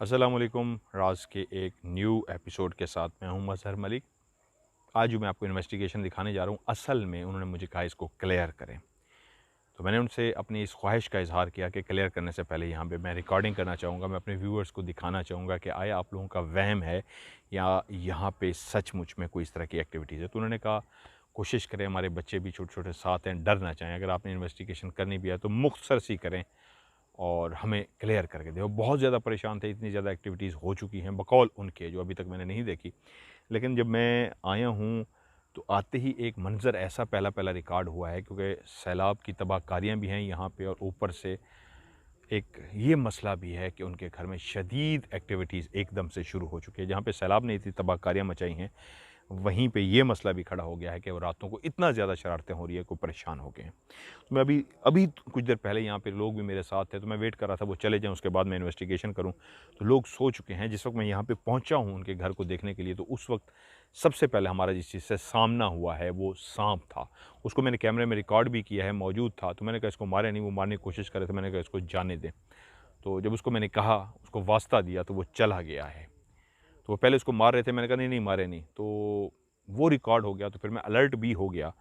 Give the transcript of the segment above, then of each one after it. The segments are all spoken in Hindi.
अस्सलाम वालेकुम। राज के एक न्यू एपिसोड के साथ मैं हूं मजहर मलिक। आज जो मैं आपको इन्वेस्टिगेशन दिखाने जा रहा हूं, असल में उन्होंने मुझे कहा इसको क्लियर करें। तो मैंने उनसे अपनी इस ख्वाहिश का इजहार किया कि क्लियर करने से पहले यहाँ पे मैं रिकॉर्डिंग करना चाहूँगा, मैं अपने व्यूअर्स को दिखाना चाहूँगा कि आया आप लोगों का वहम है या यहाँ पे सचमुच में कोई इस तरह की एक्टिविटीज़ है। तो उन्होंने कहा कोशिश करें, हमारे बच्चे भी छोटे छोटे साथ हैं, डर ना चाहें, अगर आपने इन्वेस्टिगेशन करनी भी है तो मुख्तसर सी करें और हमें क्लियर करके दें। वो बहुत ज़्यादा परेशान थे, इतनी ज़्यादा एक्टिविटीज़ हो चुकी हैं बकौल उनके, जो अभी तक मैंने नहीं देखी। लेकिन जब मैं आया हूँ तो आते ही एक मंज़र ऐसा पहला पहला रिकॉर्ड हुआ है, क्योंकि सैलाब की तबाहकारियाँ भी हैं यहाँ पे और ऊपर से एक ये मसला भी है कि उनके घर में शदीद एक्टिविटीज़ एकदम से शुरू हो चुकी है। जहाँ पे सैलाब ने इतनी तबाहकारियाँ मचाई हैं, वहीं पे ये मसला भी खड़ा हो गया है कि वो रातों को इतना ज़्यादा शरारतें हो रही है कि परेशान हो गए हैं। तो मैं अभी अभी कुछ देर पहले यहाँ पे लोग भी मेरे साथ थे, तो मैं वेट कर रहा था वो चले जाएँ, उसके बाद मैं इन्वेस्टिगेशन करूँ। तो लोग सो चुके हैं। जिस वक्त मैं यहाँ पे पहुँचा हूँ उनके घर को देखने के लिए, तो उस वक्त सबसे पहले हमारा जिस चीज़ से सामना हुआ है वो सांप था। उसको मैंने कैमरे में रिकॉर्ड भी किया है, मौजूद था। तो मैंने कहा इसको मारे नहीं, वो मारने की कोशिश करे, तो मैंने कहा इसको जाने दें। तो जब उसको मैंने कहा, उसको वास्ता दिया, तो वो चला गया है। तो वो पहले उसको मार रहे थे, मैंने कहा नहीं नहीं मारे नहीं, तो वो रिकॉर्ड हो गया। तो फिर मैं अलर्ट भी हो गया।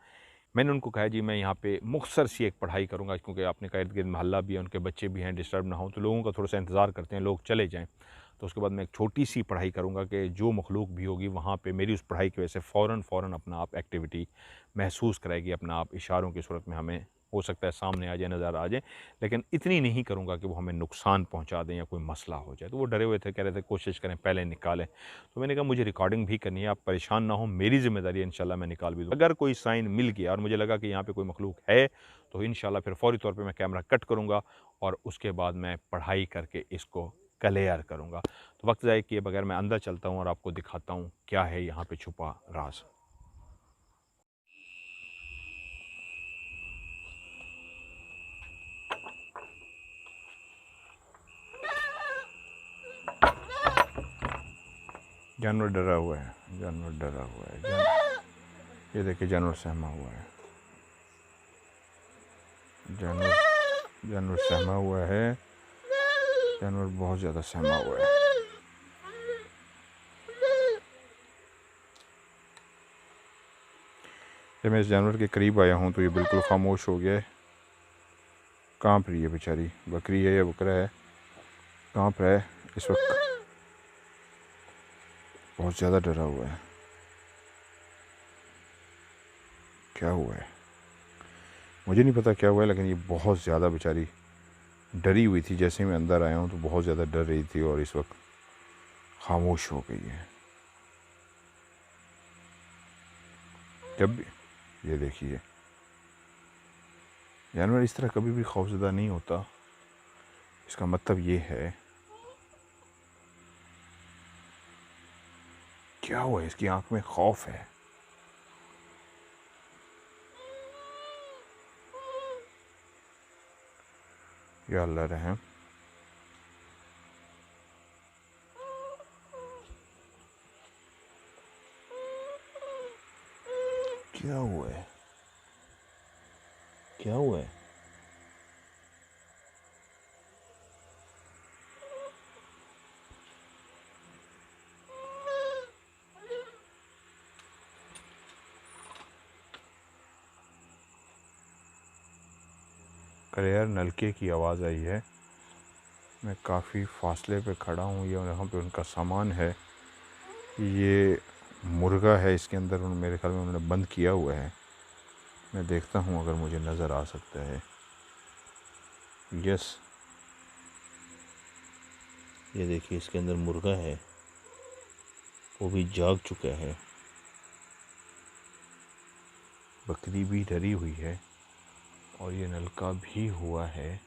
मैंने उनको कहा जी मैं यहाँ पे मुख्तसर सी एक पढ़ाई करूँगा, क्योंकि आपने कहा इर्द गिर्द मोहल्ला भी है, उनके बच्चे भी हैं, डिस्टर्ब ना हो, तो लोगों का थोड़ा सा इंतज़ार करते हैं, लोग चले जाएँ। तो उसके बाद मैं एक छोटी सी पढ़ाई करूँगा कि जो मखलूक भी होगी वहाँ पे मेरी उस पढ़ाई की वजह से फ़ौरन अपना आप एक्टिविटी महसूस कराएगी, अपना आप इशारों की सूरत में हमें हो सकता है सामने आ जाए, नज़र आ जाए। लेकिन इतनी नहीं करूँगा कि वो हमें नुकसान पहुँचा दें या कोई मसला हो जाए। तो वो डरे हुए थे, कह रहे थे कोशिश करें पहले निकालें। तो मैंने कहा मुझे रिकॉर्डिंग भी करनी है, आप परेशान ना हो, मेरी ज़िम्मेदारी है, इंशाल्लाह मैं निकाल भी दूँ। अगर कोई साइन मिल गया और मुझे लगा कि यहाँ पे कोई मखलूक है, तो इंशाल्लाह फिर फ़ौरी तौर पे मैं कैमरा कट करूँगा और उसके बाद मैं पढ़ाई करके इसको क्लियर करूँगा। तो वक्त ज़ाया किए बगैर मैं अंदर चलता हूँ और आपको दिखाता हूँ क्या है यहाँ पे छुपा राज। जानवर डरा हुआ है, जानवर डरा हुआ है, ये देखिए जानवर सहमा हुआ है, जानवर सहमा हुआ है, जानवर बहुत ज़्यादा सहमा हुआ है। जब मैं इस जानवर के करीब आया हूँ तो ये बिल्कुल खामोश हो गया है, काँप रही है बेचारी, बकरी है या बकरा है, काँप रहा है इस वक्त, बहुत ज़्यादा डरा हुआ है। क्या हुआ है मुझे नहीं पता क्या हुआ है, लेकिन ये बहुत ज़्यादा बेचारी डरी हुई थी। जैसे ही मैं अंदर आया हूँ तो बहुत ज़्यादा डर रही थी और इस वक्त खामोश हो गई है। जब भी ये देखिए, जानवर इस तरह कभी भी खौफज़दा नहीं होता। इसका मतलब ये है, क्या हुआ है, इसकी आंख में खौफ है। या अल्लाह रहम। क्या हुआ है, क्या हुआ है? क्लियर नलके की आवाज़ आई है। मैं काफ़ी फासले पे खड़ा हूँ, ये यहाँ पे उनका सामान है, ये मुर्गा है, इसके अंदर मेरे ख्याल में उन्होंने बंद किया हुआ है। मैं देखता हूँ अगर मुझे नज़र आ सकता है। यस, ये देखिए इसके अंदर मुर्गा है, वो भी जाग चुका है। बकरी भी डरी हुई है और ये नलका भी हुआ है।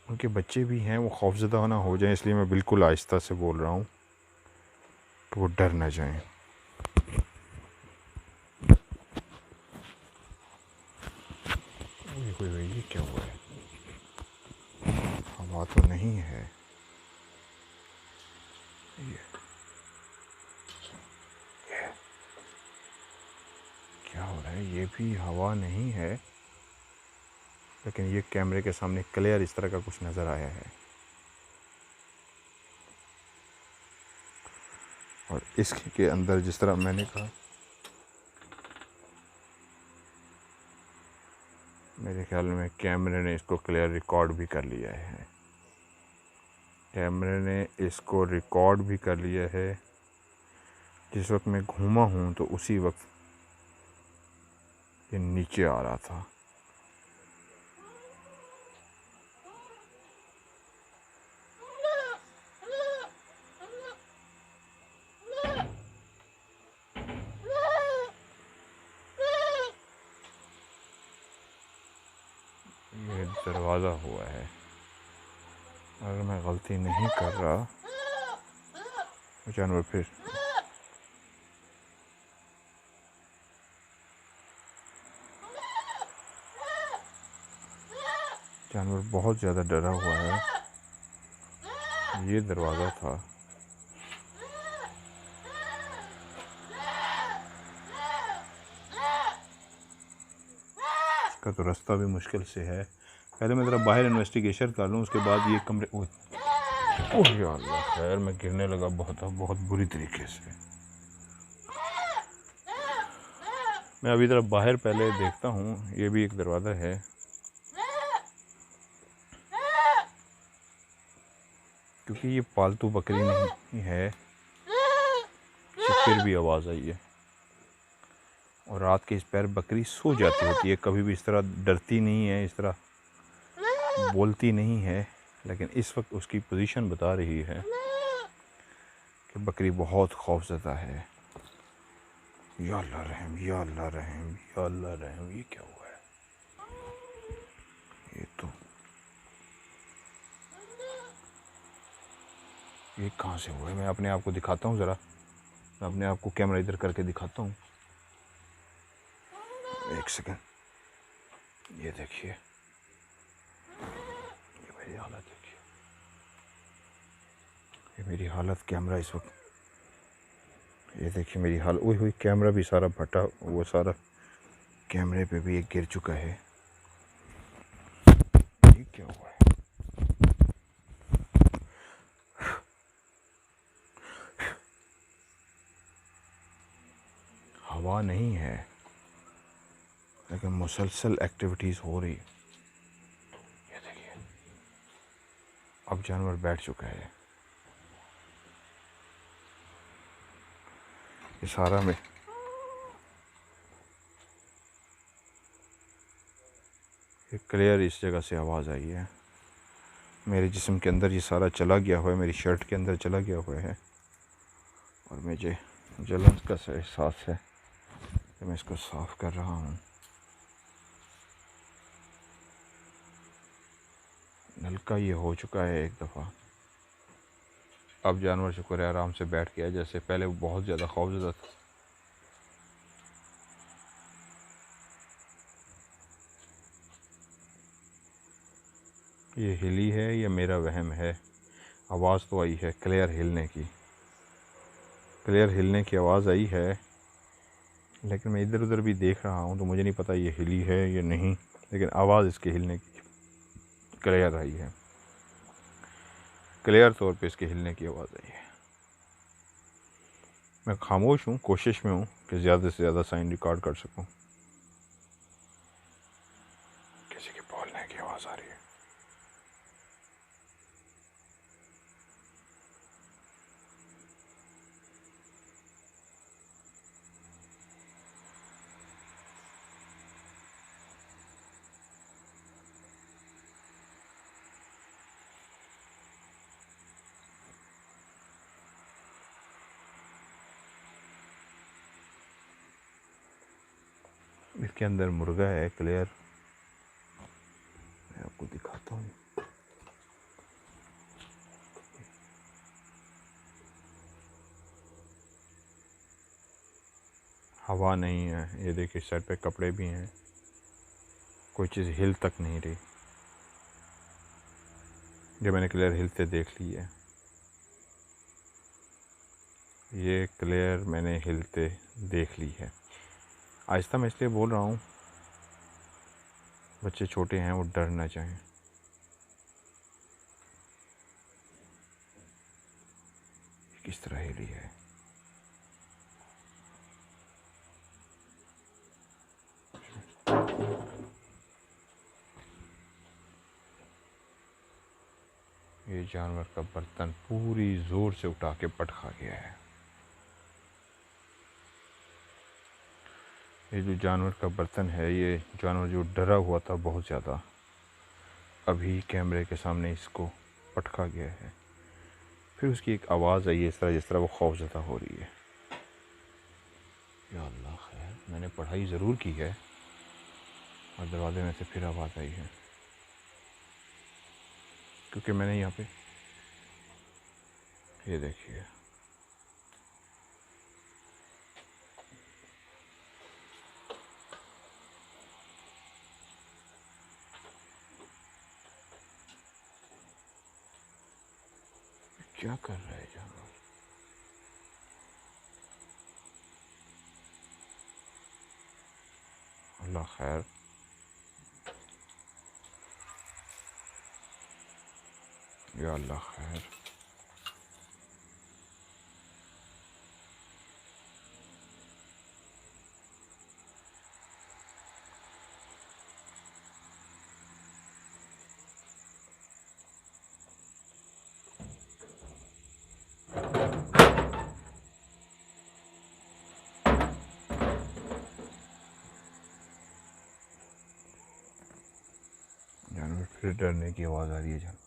उनके बच्चे भी हैं, वो खौफज़दा ना हो जाएं, इसलिए मैं बिल्कुल आहिस्ता से बोल रहा हूँ कि वो डर ना जाएं। ये क्या हुआ है? हवा तो नहीं है। ये क्या हो रहा है? है, ये भी हवा नहीं है, लेकिन ये कैमरे के सामने क्लियर इस तरह का कुछ नज़र आया है। और इसके अंदर जिस तरह मैंने कहा, मेरे ख्याल में कैमरे ने इसको क्लियर रिकॉर्ड भी कर लिया है। कैमरे ने इसको रिकॉर्ड भी कर लिया है। जिस वक्त मैं घूमा हूँ तो उसी वक्त ये नीचे आ रहा था। ये दरवाज़ा हुआ है, अगर मैं गलती नहीं कर रहा। जानवर फिर जानवर बहुत ज़्यादा डरा हुआ है। ये दरवाज़ा था। इसका तो रास्ता भी मुश्किल से है। पहले मैं ज़रा बाहर इन्वेस्टिगेशन कर लूँ, उसके बाद ये कमरे। ओह या अल्लाह, खैर मैं गिरने लगा बहुत बुरी तरीके से। मैं अभी ज़रा बाहर पहले देखता हूँ। ये भी एक दरवाज़ा है। क्योंकि ये पालतू बकरी नहीं है, फिर भी आवाज़ आई है। और रात के इस पैर बकरी सो जाती होती है, कभी भी इस तरह डरती नहीं है, इस तरह बोलती नहीं है। लेकिन इस वक्त उसकी पोजीशन बता रही है कि बकरी बहुत खौफज़दा है। या अल्लाह रहम, या अल्लाह रहम, या अल्लाह रहम। ये क्या हुआ है? ये कहाँ से हुआ है? मैं अपने आप को दिखाता हूँ ज़रा। मैं अपने आप को कैमरा इधर करके दिखाता हूँ। एक सेकंड। ये देखिए, ये मेरी हालत देखिए। ये मेरी हालत कैमरा इस वक्त। ये देखिए मेरी हालत। ओए हुई, कैमरा भी सारा फटा, वो सारा कैमरे पे भी एक गिर चुका है। ये क्या हुआ है? हवा नहीं है, लेकिन मुसलसल एक्टिविटीज़ हो रही। ये देखिए, अब जानवर बैठ चुका है। ये सारा में ये क्लियर इस जगह से आवाज़ आई है। मेरे जिस्म के अंदर ये सारा चला गया हुआ है, मेरी शर्ट के अंदर चला गया हुआ है। और मुझे जलन का एहसास है कि मैं इसको साफ़ कर रहा हूँ। नलका ये हो चुका है एक दफ़ा। अब जानवर शुक्र है आराम से बैठ गया, जैसे पहले वो बहुत ज़्यादा खौफज़दा था। ये हिली है या मेरा वहम है? आवाज़ तो आई है क्लियर हिलने की, क्लियर हिलने की आवाज़ आई है। लेकिन मैं इधर उधर भी देख रहा हूँ तो मुझे नहीं पता ये हिली है या नहीं, लेकिन आवाज़ इसके हिलने की क्लियर आई है। क्लियर तौर पे इसके हिलने की आवाज़ आई है। मैं खामोश हूँ, कोशिश में हूँ कि ज़्यादा से ज़्यादा साइन रिकॉर्ड कर सकूँ। किसी के बोलने की आवाज़ आ रही है। इसके अंदर मुर्गा है क्लियर, मैं आपको दिखाता हूँ। हवा नहीं है। ये देखिए सर पे कपड़े भी हैं, कोई चीज़ हिल तक नहीं रही। ये मैंने क्लियर हिलते देख ली है। ये क्लियर मैंने हिलते देख ली है। आहिस्ता मैं इसलिए बोल रहा हूँ, बच्चे छोटे हैं, वो डर ना चाहें। किस तरह हिली है। ये जानवर का बर्तन पूरी जोर से उठा के पटका गया है। ये जो जानवर का बर्तन है, ये जानवर जो डरा हुआ था बहुत ज़्यादा, अभी कैमरे के सामने इसको पटका गया है। फिर उसकी एक आवाज़ आई इस तरह, जिस तरह वो खौफज़दा हो रही है। या अल्लाह खैर, मैंने पढ़ाई ज़रूर की है। और दरवाजे में से फिर आवाज़ आई है, क्योंकि मैंने यहाँ पे, ये देखिए, क्या कर रहा है जानवर। अल्लाह खैर। या अल्लाह खैर। जानवर फिर डरने की आवाज़ आ रही है। जानवर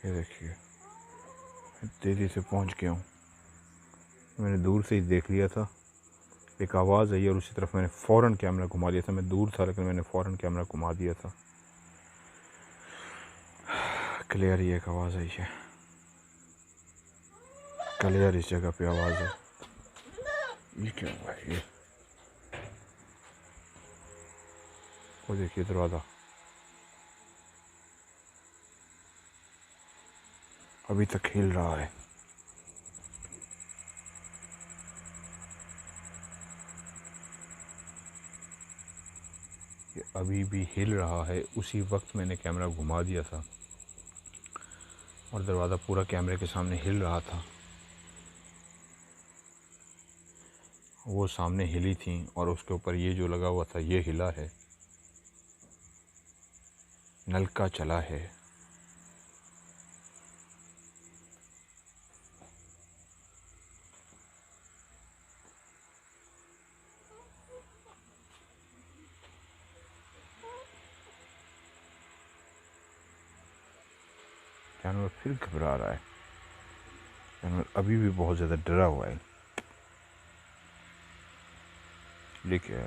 ये देखिए, मैं तेज़ी से पहुंच गया हूँ। मैंने दूर से ही देख लिया था, एक आवाज़ आई और उसी तरफ मैंने फ़ौरन कैमरा घुमा दिया था। मैं दूर था लेकिन मैंने फ़ौरन कैमरा घुमा दिया था। क्लियर ही एक आवाज़ आई है, क्लियर इस जगह पे आवाज़ है। ये क्या हुआ है? ये वो देखिए दरवाज़ा अभी तक हिल रहा है। ये अभी भी हिल रहा है। उसी वक्त मैंने कैमरा घुमा दिया था और दरवाज़ा पूरा कैमरे के सामने हिल रहा था। वो सामने हिली थी और उसके ऊपर ये जो लगा हुआ था ये हिला है। नलका चला है। जानवर फिर घबरा रहा है। जानवर अभी भी बहुत ज़्यादा डरा हुआ है। देखिए,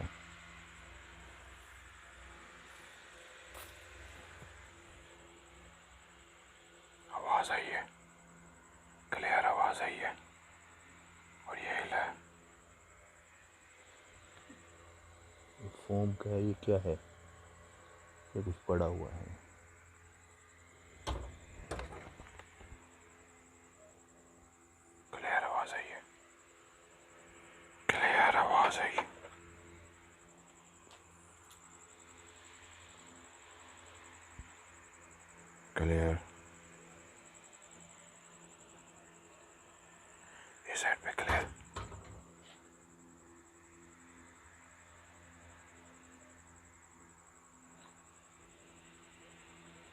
आवाज़ आई है, क्लियर आवाज़ आई है और ये हिला है। फोम का है, ये क्या है? ये कुछ पड़ा हुआ है। क्लियर आवाज़ आई है, क्लियर आवाज़ आई। क्लियर। इस साइड पे क्लियर।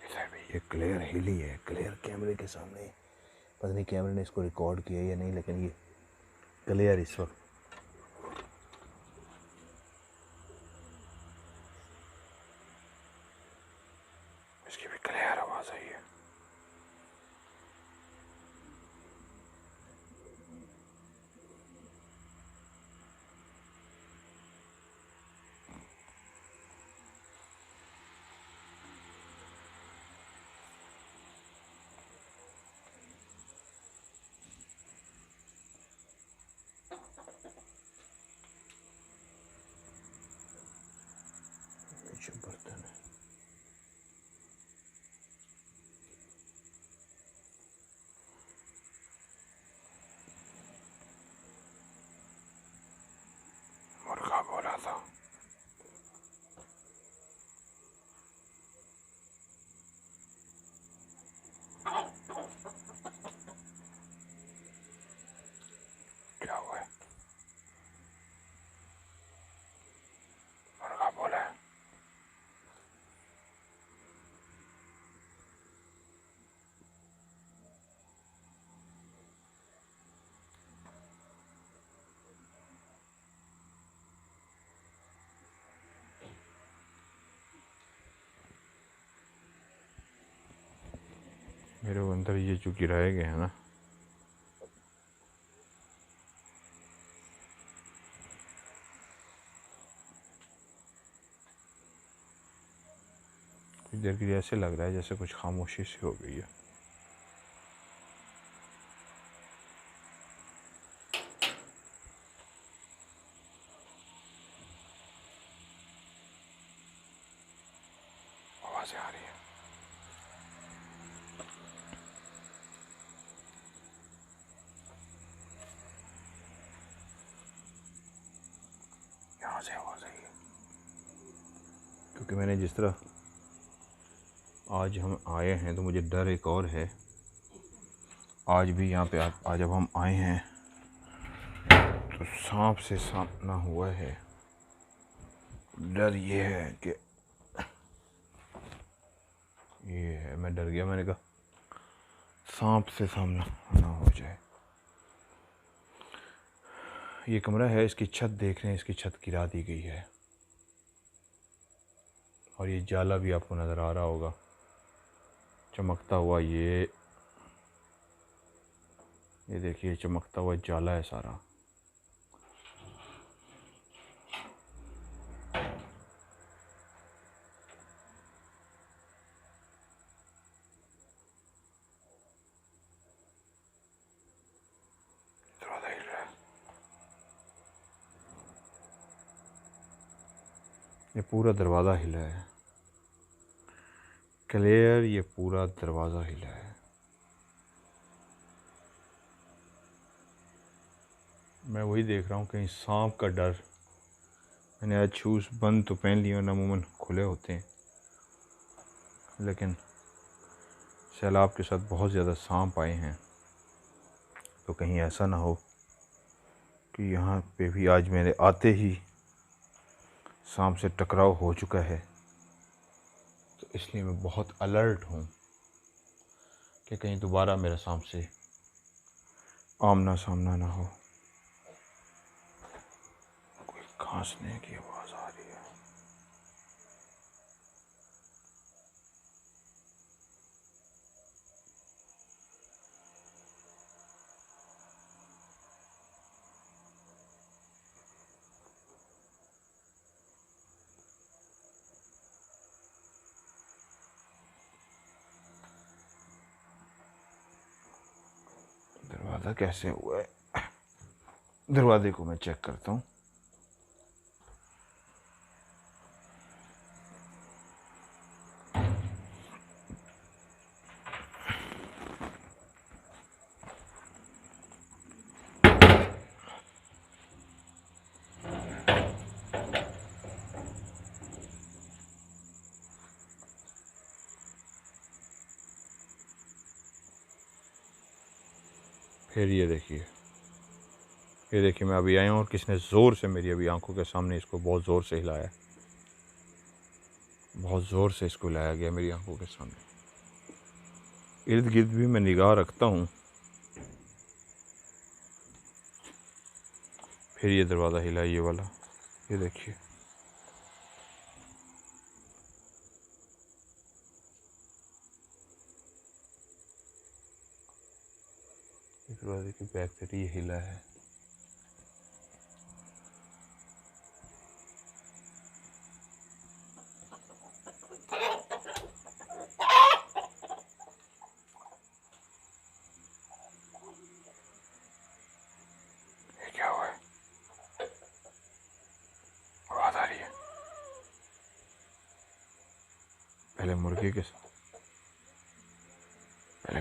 इस साइड पे ये क्लियर हिली है। क्लियर कैमरे के सामने, पता नहीं कैमरे ने इसको रिकॉर्ड किया या नहीं, लेकिन ये क्लियर इस वक्त इसकी भी क्लियर आवाज़ आई है। मेरे अंदर ये जो गिराए गए हैं ना, कुछ देर के लिए ऐसे लग रहा है जैसे कुछ खामोशी सी हो गई है। आवाज़ें आ रही है। यहाँ से आवाज़ आई है, क्योंकि मैंने जिस तरह आज हम आए हैं तो मुझे डर एक और है। आज भी यहाँ पे आज जब हम आए हैं तो सांप से सामना हुआ है। डर ये है कि ये है, मैं डर गया। मैंने कहा सांप से सामना ना हो जाए। ये कमरा है, इसकी छत देख रहे हैं, इसकी छत गिरा दी गई है और ये जाला भी आपको नज़र आ रहा होगा चमकता हुआ। ये देखिए चमकता हुआ जाला है सारा। दरवाज़ा हिल रहा है। ये पूरा दरवाज़ा हिला है, क्लियर। ये पूरा दरवाज़ा हिला है। मैं वही देख रहा हूँ कहीं सांप का डर। मैंने आज शूज़ बंद तो पहन लिए और अमूमन खुले होते हैं, लेकिन सैलाब के साथ बहुत ज़्यादा सांप आए हैं, तो कहीं ऐसा ना हो कि यहाँ पे भी आज मेरे आते ही सांप से टकराव हो चुका है। तो इसलिए मैं बहुत अलर्ट हूँ कि कहीं दोबारा मेरा सांप से आमना सामना ना हो। कोई खांसने की आवाज़ आ रही है। दरवाज़ा कैसे हुआ है? दरवाजे को मैं चेक करता हूँ। फिर ये देखिए मैं अभी आया हूँ और किसने ज़ोर से मेरी अभी आंखों के सामने इसको बहुत ज़ोर से हिलाया। बहुत ज़ोर से इसको लाया गया मेरी आंखों के सामने। इर्द गिर्द भी मैं निगाह रखता हूँ। फिर ये दरवाज़ा हिला, ये वाला, ये देखिए। दरवाजे की बैक साइड ये हिला है। ये क्या हुआ है? आवाज़ आ रही है। पहले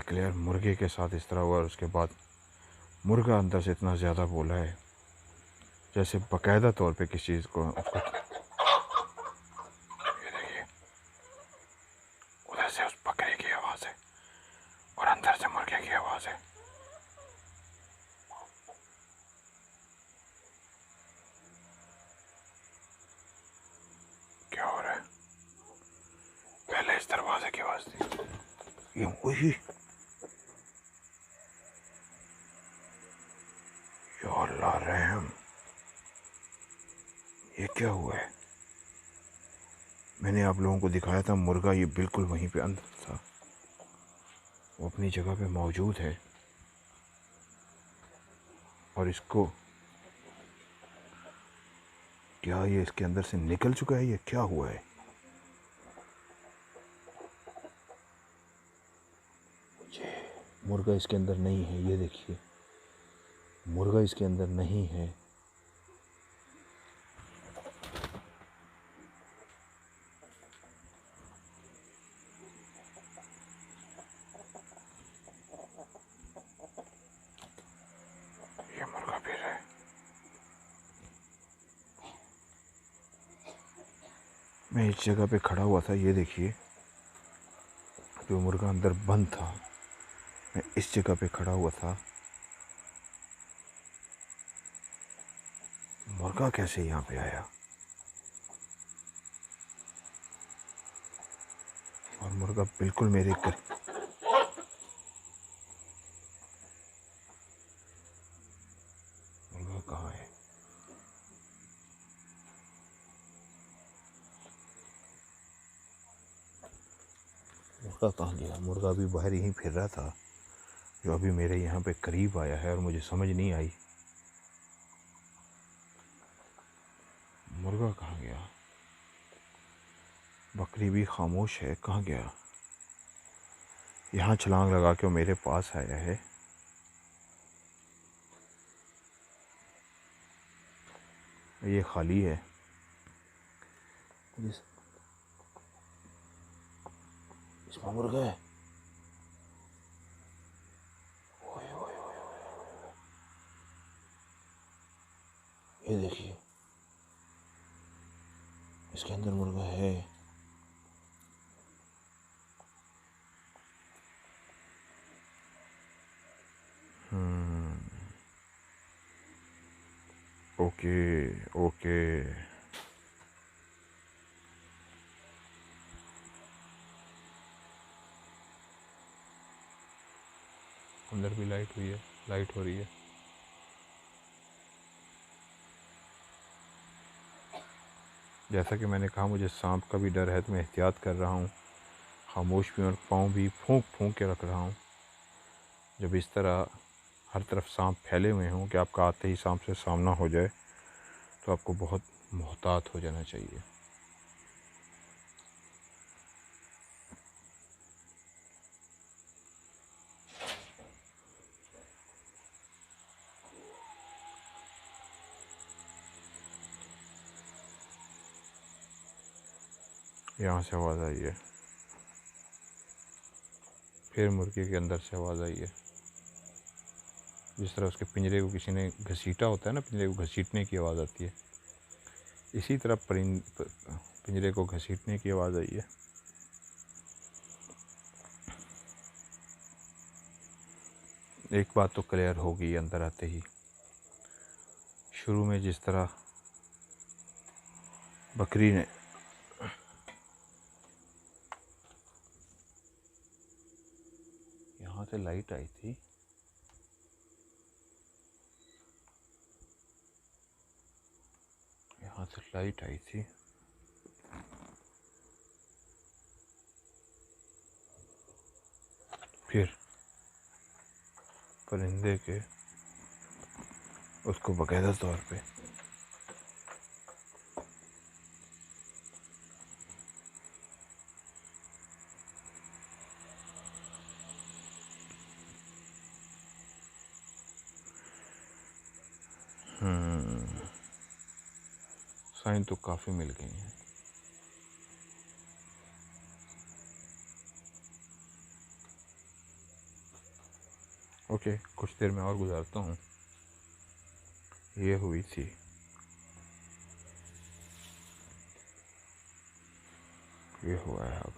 क्लियर मुर्गे के साथ इस तरह हुआ और उसके बाद मुर्गा अंदर से इतना ज़्यादा बोला है जैसे बाकायदा तौर पे किसी चीज़ को उसको। ये देखिए, उधर से उस बकरे की आवाज़ है और अंदर से मुर्गे की आवाज़ है। क्या हो रहा है? पहले इस दरवाजे की आवाज़ थी। ये वही, या अल्लाह रहम, ये क्या हुआ है? मैंने आप लोगों को दिखाया था मुर्गा, ये बिल्कुल वहीं पे अंदर था। वो अपनी जगह पे मौजूद है और इसको क्या ये इसके अंदर से निकल चुका है, ये क्या हुआ है? मुर्गा इसके अंदर नहीं है, ये देखिए मुर्गा इसके अंदर नहीं है। ये मुर्गा फिर है। मैं इस जगह पे खड़ा हुआ था, ये देखिए जो मुर्गा अंदर बंद था, मैं इस जगह पे खड़ा हुआ था। मुर्गा कैसे यहाँ पे आया? और मुर्गा बिल्कुल मेरे मुर्गा कहाँ है? मुर्गा कहाँ गया? मुर्गा भी बाहर यहीं फिर रहा था, जो अभी मेरे यहाँ पे करीब आया है और मुझे समझ नहीं आई मुर्गा कहाँ गया। बकरी भी खामोश है, कहाँ गया? यहाँ छलांग लगा के वो मेरे पास आया है। ये खाली है। इसमें मुर्गा है। ये देखिए इसके अंदर मुर्गा है। Okay okay. अंदर भी लाइट हुई है, लाइट हो रही है। जैसा कि मैंने कहा मुझे सांप का भी डर है, तो मैं एहतियात कर रहा हूँ, खामोश भी और पाँव भी फूंक फूंक के रख रहा हूँ। जब इस तरह हर तरफ सांप फैले हुए हों कि आपका आते ही सांप से सामना हो जाए, तो आपको बहुत मोहतात हो जाना चाहिए। यहाँ से आवाज़ आई है, फिर मुर्गे के अंदर से आवाज़ आई है। जिस तरह उसके पिंजरे को किसी ने घसीटा होता है ना, पिंजरे को घसीटने की आवाज़ आती है, इसी तरह पिंजरे को घसीटने की आवाज़ आई है। एक बात तो क्लियर हो गई अंदर आते ही। शुरू में जिस तरह बकरी ने यहाँ से लाइट आई थी, यहाँ से लाइट आई थी, फिर परिंदे के उसको बाकायदा तौर पे साइन तो काफ़ी मिल गई हैं। ओके, कुछ देर में और गुजारता हूँ। ये हुई थी, ये हुआ है, अब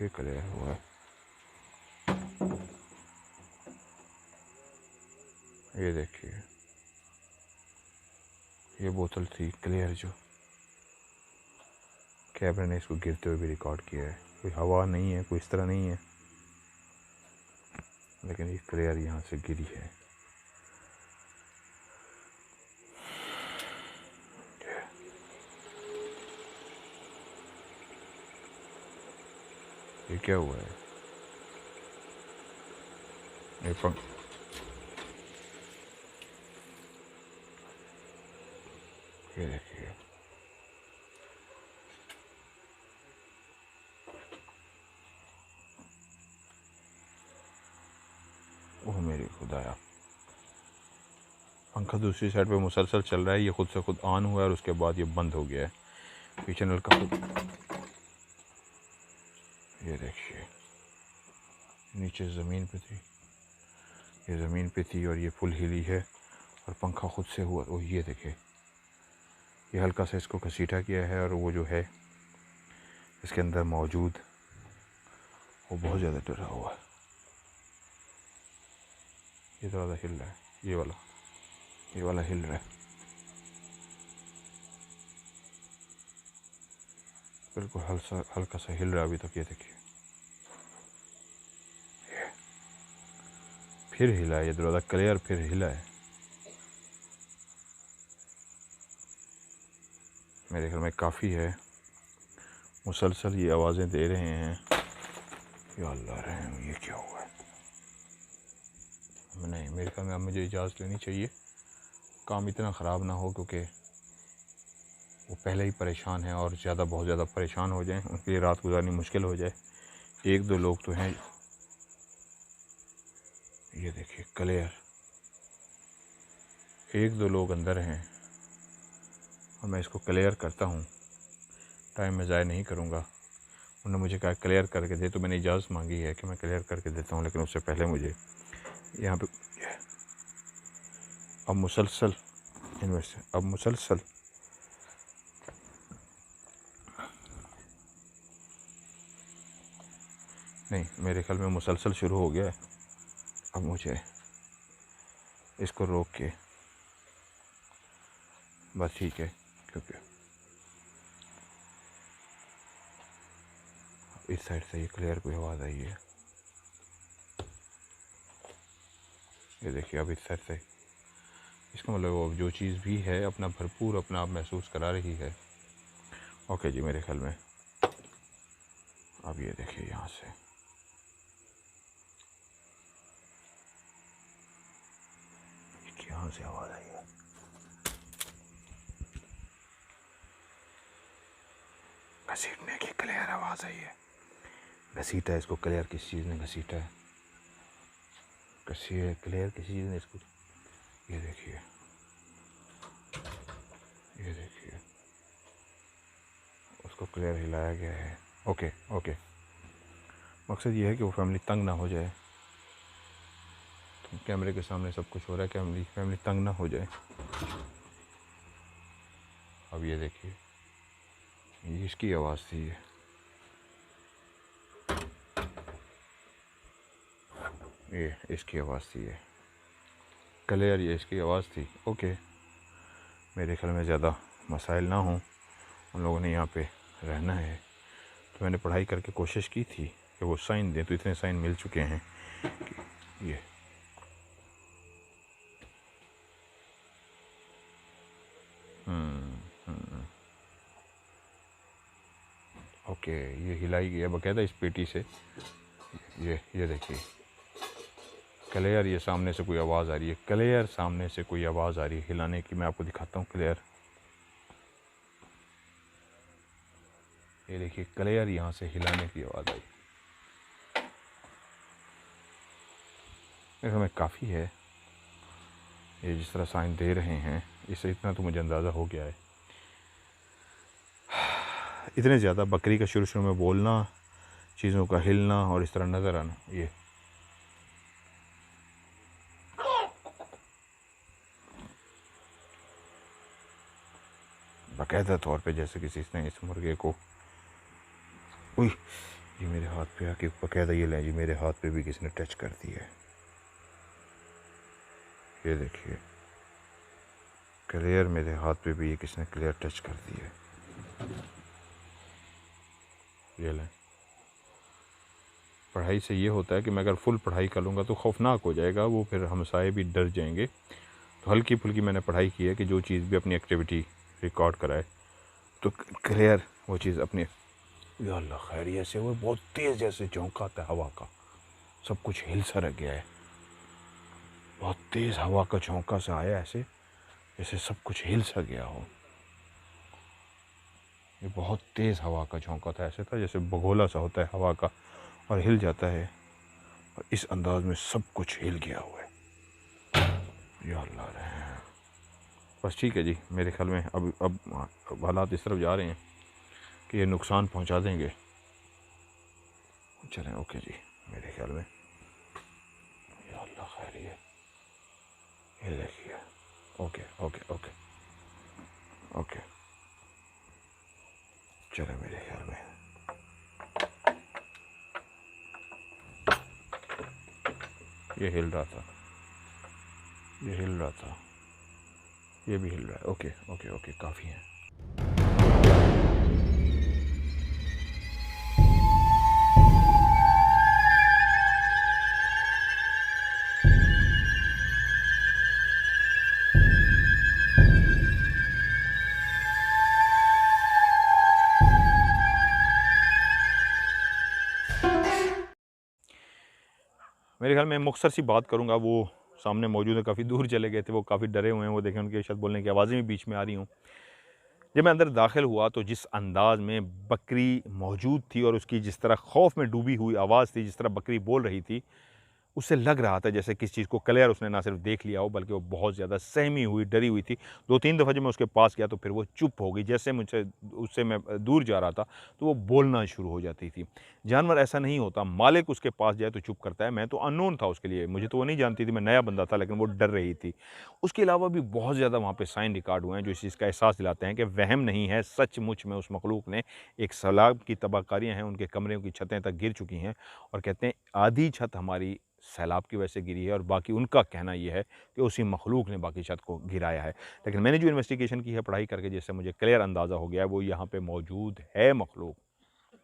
ये क्लियर हुआ है। ये देखिए, ये बोतल थी क्लियर, जो कैमरे ने इसको गिरते हुए भी रिकॉर्ड किया है। कोई हवा नहीं है, कोई इस तरह नहीं है, लेकिन ये क्लियर यहाँ से गिरी है। ये क्या हुआ है? ये ये देखिए, ओह मेरी खुदाया, पंखा दूसरी साइड पे मुसलसल चल रहा है, ये खुद से खुद ऑन हुआ है और उसके बाद ये बंद हो गया है। पीछे नल का खुद, ये देखिए नीचे ज़मीन पे थी, ये ज़मीन पे थी और ये फुल हिली है और पंखा खुद से हुआ। ओह ये देखिए, ये हल्का सा इसको घसीटा किया है और वो जो है इसके अंदर मौजूद वो बहुत ज़्यादा डरा हुआ है। ये दरवाज़ा हिल रहा है, ये वाला हिल रहा है, बिल्कुल हल्का सा हिल रहा है अभी तक। ये देखिए फिर हिला है, ये दरवाज़ा क्लियर फिर हिला है। मेरे घर में काफ़ी है, मुसलसल ये आवाज़ें दे रहे हैं। या अल्लाह रहम, ये क्या हुआ है? नहीं, मेरे ख्याल में अब मुझे इजाज़त लेनी चाहिए, काम इतना ख़राब ना हो, क्योंकि वो पहले ही परेशान हैं और बहुत ज़्यादा परेशान हो जाएं, उनके लिए रात गुजारनी मुश्किल हो जाए। एक दो लोग तो हैं, ये देखिए क्लियर, एक दो लोग अंदर हैं और मैं इसको क्लियर करता हूँ, टाइम में ज़ाया नहीं करूँगा। उन्होंने मुझे कहा क्लियर करके दे, तो मैंने इजाज़त मांगी है कि मैं क्लियर करके देता हूँ, लेकिन उससे पहले मुझे यहाँ पे अब मुसलसल नहीं, मेरे ख्याल में मुसलसल शुरू हो गया है। अब मुझे इसको रोक के बस ठीक है, क्योंकि इस साइड से ये क्लियर कोई आवाज़ आई है। ये देखिए अब इस साइड से, इसका मतलब अब जो चीज़ भी है अपना भरपूर अपना आप महसूस करा रही है। ओके जी, मेरे ख्याल में अब ये देखिए यहाँ से यहाँ से आवाज़ आई है। घसीटने की क्लियर आवाज़ आई है। घसीटा है इसको क्लियर, किस चीज़ ने घसीटा है? क्लियर किसी चीज़ ने इसको, ये देखिए उसको क्लियर हिलाया गया है। ओके ओके, मकसद ये है कि वो फैमिली तंग ना हो जाए। तो कैमरे के सामने सब कुछ हो रहा है, फैमिली तंग ना हो जाए। अब ये देखिए, ये इसकी आवाज़ थी, ये इसकी आवाज़ थी, ये क्लियर ये इसकी आवाज़ थी। ओके, मेरे ख्याल में ज़्यादा मसाइल ना हों, उन लोगों ने यहाँ पे रहना है, तो मैंने पढ़ाई करके कोशिश की थी कि वो साइन दें, तो इतने साइन मिल चुके हैं कि ये ओके, ये हिलाई गई है बाकायदा इस पेटी से। ये देखिए क्लियर, ये सामने से कोई आवाज़ आ रही है, क्लियर सामने से कोई आवाज़ आ रही है हिलाने की। मैं आपको दिखाता हूँ क्लियर, ये देखिए क्लियर यहाँ से हिलाने की आवाज़ आई। मेरे में काफ़ी है, ये जिस तरह साइन दे रहे हैं इससे इतना तो मुझे अंदाज़ा हो गया है। इतने ज़्यादा बकरी का शुरू में बोलना, चीज़ों का हिलना और इस तरह नज़र आना, ये बाकायदा तौर पे जैसे किसी ने इस मुर्गे को, उई, ये मेरे हाथ पे आके बाकायदा, ये लें जी, मेरे हाथ पे भी किसी ने टच कर दिया है। ये देखिए क्लियर, मेरे हाथ पे भी ये किसी ने क्लियर टच कर दिया है। ये लें, पढ़ाई से ये होता है कि मैं अगर फुल पढ़ाई कर लूँगा तो खौफनाक हो जाएगा वो, फिर हमसाए भी डर जाएंगे। तो हल्की फुल्की मैंने पढ़ाई की है कि जो चीज़ भी अपनी एक्टिविटी रिकॉर्ड कराए तो क्लियर वो चीज़ अपने या अल्लाह खैर, ऐसे वो बहुत तेज़ जैसे झोंका आता है हवा का, सब कुछ हिल सा रह गया है। बहुत तेज़ हवा का झोंका सा आया ऐसे, जैसे सब कुछ हिल सा गया हो। ये बहुत तेज़ हवा का झोंका था, ऐसे था जैसे भगोला सा होता है हवा का और हिल जाता है, और इस अंदाज में सब कुछ हिल गया हुआ है। या अल्लाह रहम। बस ठीक है जी, मेरे ख्याल में अब हालात इस तरफ जा रहे हैं कि ये नुकसान पहुंचा देंगे। चलें, ओके जी, मेरे ख्याल में। या अल्लाह खैर, ये देखिए, ओके ओके ओके ओके, चले मेरे ख्याल में। ये हिल रहा था, ये हिल रहा था, ये भी हिल रहा है। ओके ओके ओके, काफ़ी है। मेरे ख्याल में मुख्तसर सी बात करूँगा, वो सामने मौजूद है, काफ़ी दूर चले गए थे, वो काफ़ी डरे हुए हैं, वो देखें उनके शायद बोलने की आवाज़ें भी बीच में आ रही हूँ। जब मैं अंदर दाखिल हुआ तो जिस अंदाज़ में बकरी मौजूद थी और उसकी जिस तरह खौफ में डूबी हुई आवाज़ थी, जिस तरह बकरी बोल रही थी, उससे लग रहा था जैसे किसी चीज़ को क्लियर उसने ना सिर्फ देख लिया हो, बल्कि वो बहुत ज़्यादा सहमी हुई, डरी हुई थी। 2-3 दफ़ा जब मैं उसके पास गया तो फिर वो चुप हो गई। जैसे मुझसे उससे मैं दूर जा रहा था तो वो बोलना शुरू हो जाती थी। जानवर ऐसा नहीं होता, मालिक उसके पास जाए तो चुप करता है। मैं तो अननोन था उसके लिए, मुझे तो वो नहीं जानती थी, मैं नया बंदा था, लेकिन वो डर रही थी। उसके अलावा भी बहुत ज़्यादा वहाँ पे साइन रिकॉर्ड हुए हैं जो इस चीज़ का एहसास दिलाते हैं कि वहम नहीं है, सचमुच में उस मखलूक ने एक सैलाब की तबाहकारियाँ हैं, उनके कमरों की छतें तक गिर चुकी हैं, और कहते हैं आधी छत हमारी सैलाब की वजह से गिरी है, और बाकी उनका कहना ये है कि उसी मखलूक ने बाकी छत को गिराया है। लेकिन मैंने जो इन्वेस्टिगेशन की है पढ़ाई करके, जिससे मुझे क्लियर अंदाज़ा हो गया है, वो यहाँ पे मौजूद है मखलूक,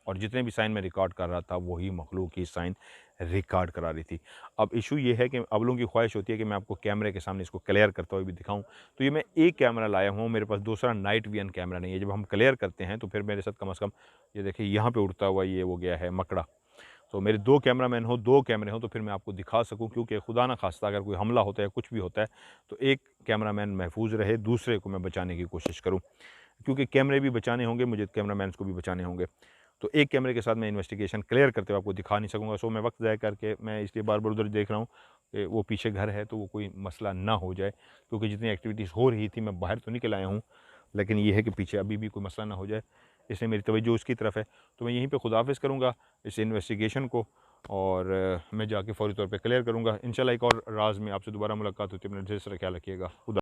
और जितने भी साइन मैं रिकॉर्ड कर रहा था वही मखलूक ही साइन रिकॉर्ड करा रही थी। अब इशू ये है कि अब लोगों की ख्वाहिश होती है कि मैं आपको कैमरे के सामने इसको क्लियर करता हुआ भी दिखाऊं, तो ये मैं एक कैमरा लाया हूँ, मेरे पास दूसरा नाइट विजन कैमरा नहीं है। जब हम क्लियर करते हैं तो फिर मेरे साथ कम से कम, ये देखिए यहाँ पे उड़ता हुआ ये वो गया है मकड़ा, तो मेरे 2 कैमरामैन हो, 2 कैमरे हों तो फिर मैं आपको दिखा सकूँ, क्योंकि खुदा ना खास्ता अगर कोई हमला होता है, कुछ भी होता है, तो एक कैमरामैन महफूज रहे, दूसरे को मैं बचाने की कोशिश करूँ। क्योंकि कैमरे भी बचाने होंगे, मुझे कैमरामैन्स को भी बचाने होंगे। तो एक कैमरे के साथ मैं इन्वेस्टिगेशन क्लियर करते हुए आपको दिखा नहीं सकूँगा, सो मैं वक़्त ज़ाया करके मैं इसलिए बार-बार उधर देख रहा हूँ कि वो पीछे घर है तो वो कोई मसला ना हो जाए, क्योंकि जितनी एक्टिविटीज़ हो रही थी मैं बाहर तो निकल आया हूँ, लेकिन ये है कि पीछे अभी भी कोई मसला ना हो जाए, इसलिए मेरी तवज्जो उसकी तरफ है। तो मैं यहीं पे खुदाफ़िज़ करूँगा इस इन्वेस्टिगेशन को, और मैं जाके फ़ौरी तौर पे क्लियर करूँगा। इंशाल्लाह एक और राज़ में आपसे दोबारा मुलाकात होती है। अपना ढेर सारा ख्याल रखिएगा। खुदा